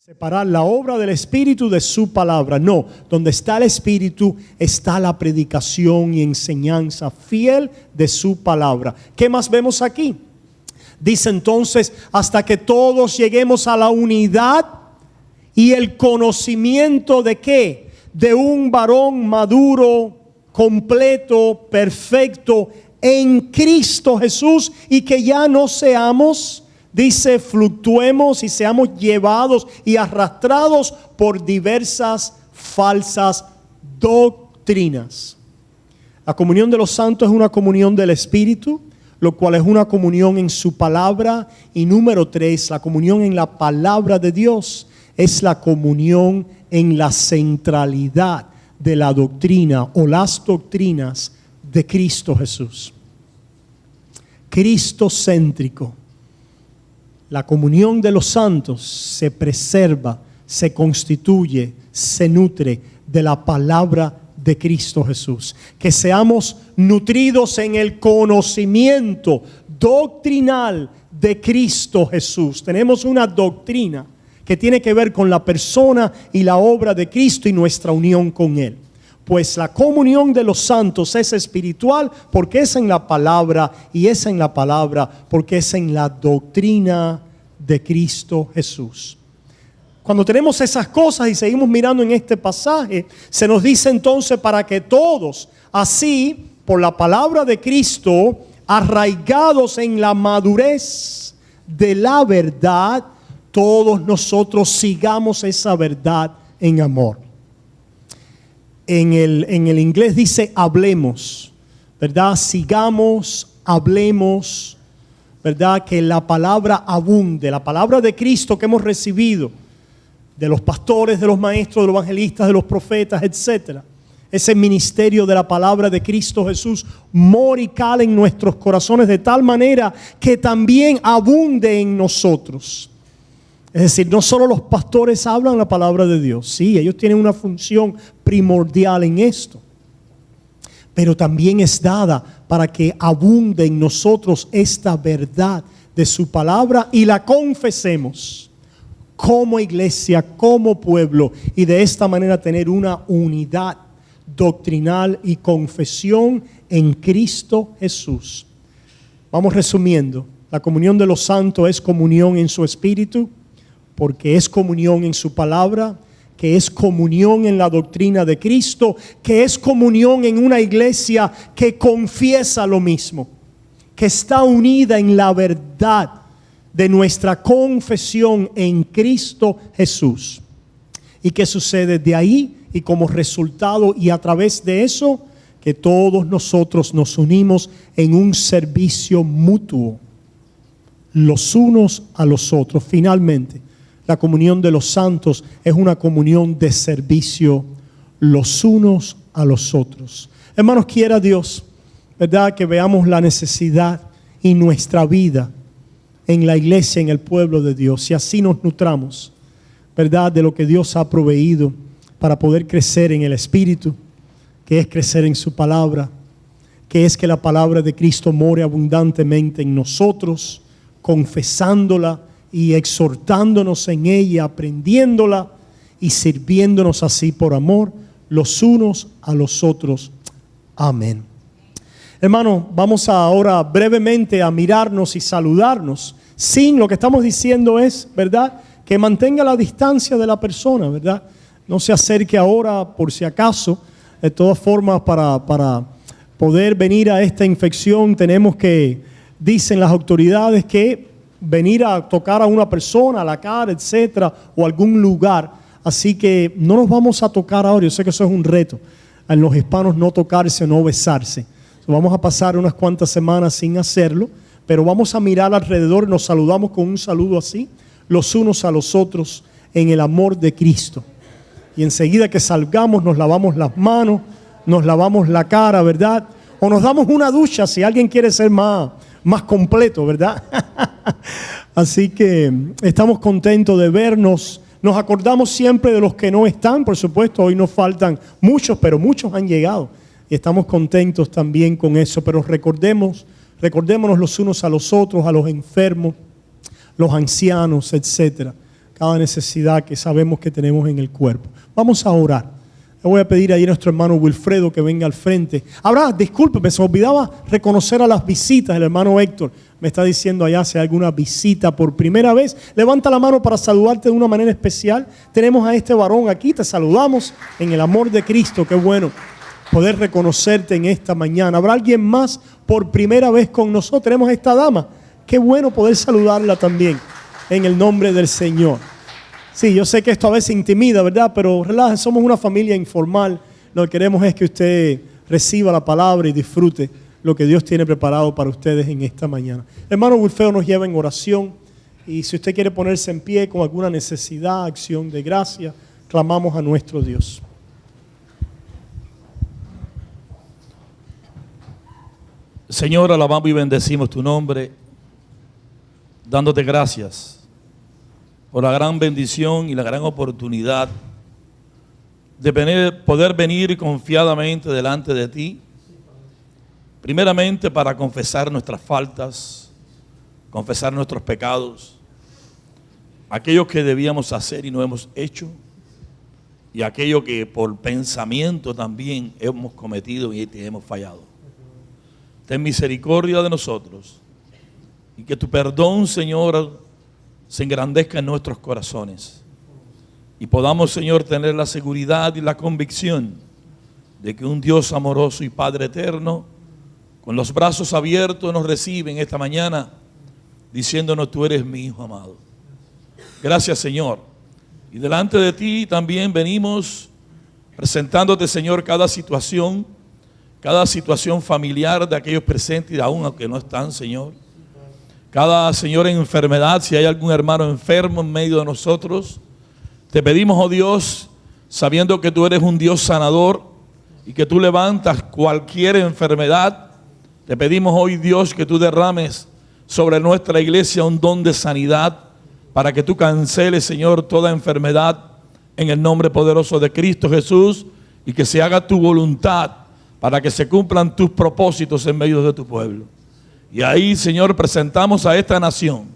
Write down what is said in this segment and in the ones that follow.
Separar la obra del Espíritu de su palabra. No, donde está el Espíritu está la predicación y enseñanza fiel de su palabra. ¿Qué más vemos aquí? Dice entonces, hasta que todos lleguemos a la unidad y el conocimiento de ¿qué? De un varón maduro, completo, perfecto en Cristo Jesús, y que ya no seamos, dice, fluctuemos y seamos llevados y arrastrados por diversas falsas doctrinas. La comunión de los santos es una comunión del Espíritu, lo cual es una comunión en su palabra. Y número 3, la comunión en la palabra de Dios es la comunión en la centralidad de la doctrina o las doctrinas de Cristo Jesús. Cristocéntrico. La comunión de los santos se preserva, se constituye, se nutre de la palabra de Cristo Jesús. Que seamos nutridos en el conocimiento doctrinal de Cristo Jesús. Tenemos una doctrina que tiene que ver con la persona y la obra de Cristo y nuestra unión con Él. Pues la comunión de los santos es espiritual porque es en la palabra, y es en la palabra porque es en la doctrina de Cristo Jesús. Cuando tenemos esas cosas y seguimos mirando en este pasaje, se nos dice entonces para que todos, así por la palabra de Cristo, arraigados en la madurez de la verdad, todos nosotros sigamos esa verdad en amor. En el inglés dice hablemos, ¿verdad? Sigamos, hablemos, ¿verdad? Que la palabra abunde, la palabra de Cristo que hemos recibido, de los pastores, de los maestros, de los evangelistas, de los profetas, etcétera. Ese ministerio de la palabra de Cristo Jesús mora y cala en nuestros corazones de tal manera que también abunde en nosotros. Es decir, no solo los pastores hablan la palabra de Dios, sí, ellos tienen una función primordial en esto, pero también es dada para que abunde en nosotros esta verdad de su palabra y la confesemos como iglesia, como pueblo, y de esta manera tener una unidad doctrinal y confesión en Cristo Jesús. Vamos resumiendo. La comunión de los santos es comunión en su espíritu, porque es comunión en su palabra, que es comunión en la doctrina de Cristo, que es comunión en una iglesia que confiesa lo mismo, que está unida en la verdad de nuestra confesión en Cristo Jesús. ¿Y qué sucede de ahí? Y como resultado y a través de eso, que todos nosotros nos unimos en un servicio mutuo, los unos a los otros. Finalmente, la comunión de los santos es una comunión de servicio los unos a los otros. Hermanos, quiera Dios, ¿verdad?, que veamos la necesidad en nuestra vida, en la iglesia, en el pueblo de Dios, y así nos nutramos, ¿verdad?, de lo que Dios ha proveído para poder crecer en el Espíritu, que es crecer en su palabra, que es que la palabra de Cristo more abundantemente en nosotros, confesándola y exhortándonos en ella, aprendiéndola y sirviéndonos así por amor los unos a los otros. Amén. Hermano, vamos ahora brevemente a mirarnos y saludarnos. Sin lo que estamos diciendo es, ¿verdad?, que mantenga la distancia de la persona, ¿verdad? No se acerque ahora por si acaso. De todas formas, para poder venir a esta infección tenemos que, dicen las autoridades, que venir a tocar a una persona, a la cara, etcétera, o algún lugar. Así que no nos vamos a tocar ahora. Yo sé que eso es un reto, en los hispanos no tocarse o no besarse. Vamos a pasar unas cuantas semanas sin hacerlo, pero vamos a mirar alrededor, nos saludamos con un saludo así, los unos a los otros en el amor de Cristo. Y enseguida que salgamos nos lavamos las manos, nos lavamos la cara, ¿verdad? O nos damos una ducha si alguien quiere ser más completo, ¿verdad? Así que estamos contentos de vernos. Nos acordamos siempre de los que no están, por supuesto, hoy nos faltan muchos, pero muchos han llegado. Y estamos contentos también con eso, pero recordémonos los unos a los otros, a los enfermos, los ancianos, etcétera. cada necesidad que sabemos que tenemos en el cuerpo. Vamos a orar. Le voy a pedir ahí a nuestro hermano Wilfredo que venga al frente. Ahora, discúlpeme, se me olvidaba reconocer a las visitas. El hermano Héctor me está diciendo allá si hay alguna visita por primera vez. Levanta la mano para saludarte de una manera especial. Tenemos a este varón aquí, te saludamos en el amor de Cristo. Qué bueno poder reconocerte en esta mañana. ¿Habrá alguien más por primera vez con nosotros? Tenemos a esta dama. Qué bueno poder saludarla también en el nombre del Señor. Sí, yo sé que esto a veces intimida, ¿verdad? Pero relájese, somos una familia informal. Lo que queremos es que usted reciba la palabra y disfrute lo que Dios tiene preparado para ustedes en esta mañana. Hermano Wilfredo nos lleva en oración. Y si usted quiere ponerse en pie con alguna necesidad, acción de gracia, clamamos a nuestro Dios. Señor, alabamos y bendecimos tu nombre, dándote gracias por la gran bendición y la gran oportunidad de poder venir confiadamente delante de ti. Primeramente para confesar nuestras faltas, confesar nuestros pecados, aquello que debíamos hacer y no hemos hecho, y aquello que por pensamiento también hemos cometido y te hemos fallado. Ten misericordia de nosotros y que tu perdón, Señor, se engrandezca en nuestros corazones y podamos, Señor, tener la seguridad y la convicción de que un Dios amoroso y Padre eterno, con los brazos abiertos, nos recibe en esta mañana diciéndonos: tú eres mi Hijo amado. Gracias, Señor. Y delante de ti también venimos presentándote, Señor, cada situación familiar de aquellos presentes y aún aunque no están, Señor. Cada, Señor, enfermedad, si hay algún hermano enfermo en medio de nosotros, te pedimos, oh Dios, sabiendo que tú eres un Dios sanador y que tú levantas cualquier enfermedad, te pedimos hoy, Dios, que tú derrames sobre nuestra iglesia un don de sanidad para que tú canceles, Señor, toda enfermedad en el nombre poderoso de Cristo Jesús y que se haga tu voluntad para que se cumplan tus propósitos en medio de tu pueblo. Y ahí, Señor, presentamos a esta nación.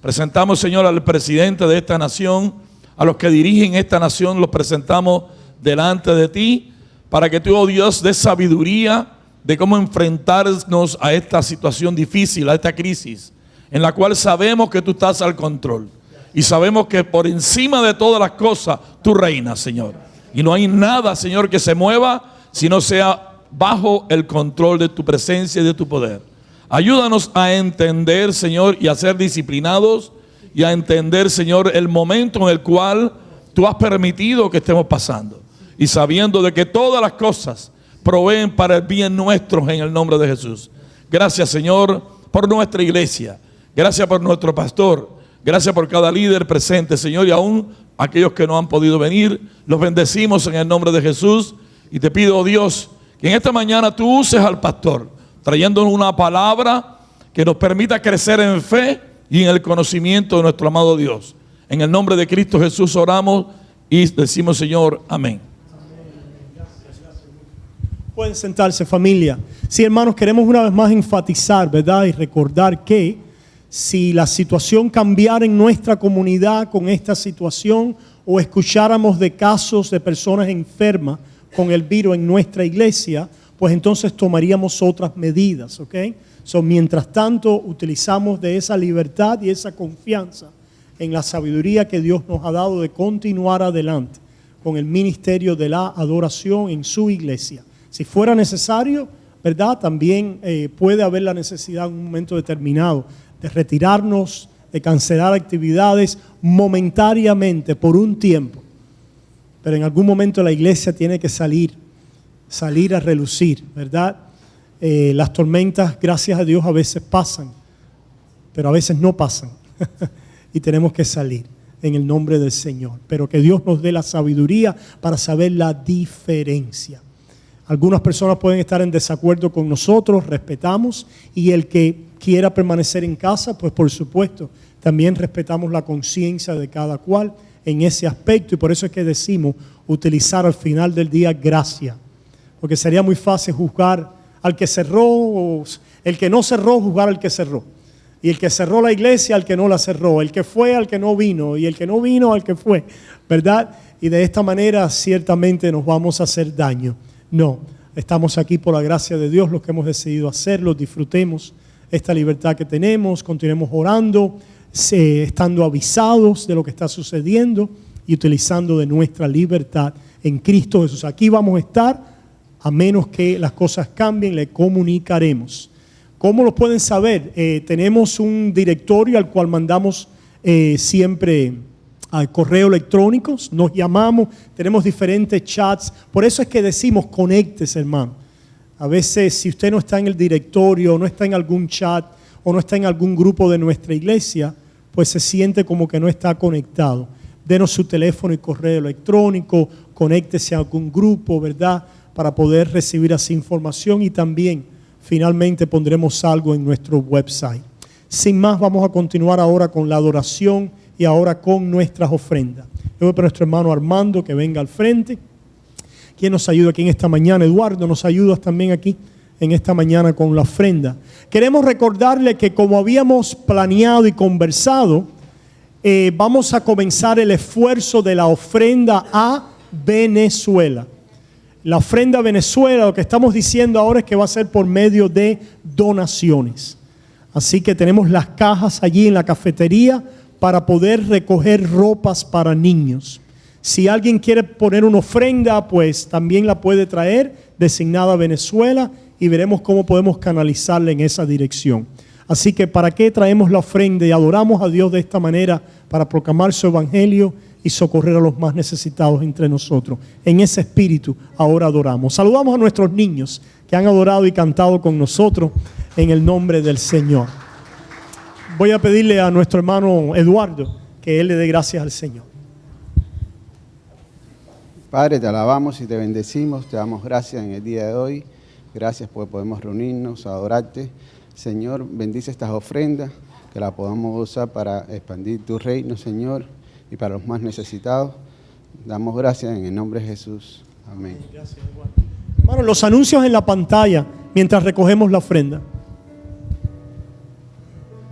Presentamos, Señor, al presidente de esta nación, a los que dirigen esta nación, los presentamos delante de ti, para que tú, oh Dios, des sabiduría de cómo enfrentarnos a esta situación difícil, a esta crisis, en la cual sabemos que tú estás al control. Y sabemos que por encima de todas las cosas, tú reinas, Señor. Y no hay nada, Señor, que se mueva si no sea bajo el control de tu presencia y de tu poder. Ayúdanos a entender, Señor, y a ser disciplinados y a entender, Señor, el momento en el cual tú has permitido que estemos pasando. Y sabiendo de que todas las cosas proveen para el bien nuestro en el nombre de Jesús. Gracias, Señor, por nuestra iglesia. Gracias por nuestro pastor. Gracias por cada líder presente, Señor, y aún aquellos que no han podido venir. Los bendecimos en el nombre de Jesús. Y te pido, oh Dios, que en esta mañana tú uses al pastor, trayéndonos una palabra que nos permita crecer en fe y en el conocimiento de nuestro amado Dios. En el nombre de Cristo Jesús oramos y decimos, Señor, amén. Pueden sentarse, familia. Sí, hermanos, queremos una vez más enfatizar, ¿verdad? Y recordar que si la situación cambiara en nuestra comunidad con esta situación o escucháramos de casos de personas enfermas con el virus en nuestra iglesia, pues entonces tomaríamos otras medidas, ¿ok? Mientras tanto, utilizamos de esa libertad y esa confianza en la sabiduría que Dios nos ha dado de continuar adelante con el ministerio de la adoración en su iglesia. Si fuera necesario, ¿verdad? También puede haber la necesidad en un momento determinado de retirarnos, de cancelar actividades momentáneamente por un tiempo. Pero en algún momento la iglesia tiene que salir a relucir, ¿verdad? Las tormentas, gracias a Dios, a veces pasan, pero a veces no pasan. Y tenemos que salir en el nombre del Señor. Pero que Dios nos dé la sabiduría para saber la diferencia. Algunas personas pueden estar en desacuerdo con nosotros, respetamos. Y el que quiera permanecer en casa, pues por supuesto, también respetamos la conciencia de cada cual en ese aspecto. Y por eso es que decimos utilizar al final del día gracia. Porque sería muy fácil juzgar al que cerró, o el que no cerró, juzgar al que cerró. Y el que cerró la iglesia al que no la cerró, el que fue al que no vino y el que no vino al que fue, ¿verdad? Y de esta manera ciertamente nos vamos a hacer daño. No, estamos aquí por la gracia de Dios, los que hemos decidido hacerlo, disfrutemos esta libertad que tenemos, continuemos orando, estando avisados de lo que está sucediendo y utilizando de nuestra libertad en Cristo Jesús. Aquí vamos a estar, a menos que las cosas cambien, le comunicaremos. ¿Cómo lo pueden saber? Tenemos un directorio al cual mandamos siempre al correo electrónico, nos llamamos, tenemos diferentes chats. Por eso es que decimos conéctese, hermano. A veces si usted no está en el directorio, no está en algún chat o no está en algún grupo de nuestra iglesia, pues se siente como que no está conectado. Denos su teléfono y correo electrónico, conéctese a algún grupo, ¿verdad? Para poder recibir así información y también finalmente pondremos algo en nuestro website. Sin más, vamos a continuar ahora con la adoración y ahora con nuestras ofrendas. Yo voy para nuestro hermano Armando que venga al frente. ¿Quién nos ayuda aquí en esta mañana? Eduardo, ¿nos ayudas también aquí en esta mañana con la ofrenda? Queremos recordarle que como habíamos planeado y conversado, vamos a comenzar el esfuerzo de la ofrenda a Venezuela. La ofrenda a Venezuela, lo que estamos diciendo ahora es que va a ser por medio de donaciones. Así que tenemos las cajas allí en la cafetería para poder recoger ropas para niños. Si alguien quiere poner una ofrenda, pues también la puede traer, designada a Venezuela, y veremos cómo podemos canalizarla en esa dirección. Así que ¿para qué traemos la ofrenda y adoramos a Dios de esta manera? Para proclamar su evangelio y socorrer a los más necesitados entre nosotros. En ese espíritu ahora adoramos. Saludamos a nuestros niños que han adorado y cantado con nosotros en el nombre del Señor. Voy a pedirle a nuestro hermano Eduardo que él le dé gracias al Señor. Padre, te alabamos y te bendecimos, te damos gracias en el día de hoy. Gracias porque podemos reunirnos, adorarte. Señor, bendice estas ofrendas, que las podamos usar para expandir tu reino, Señor, y para los más necesitados. Damos gracias en el nombre de Jesús. Amén. Gracias, Eduardo. Hermano, los anuncios en la pantalla mientras recogemos la ofrenda.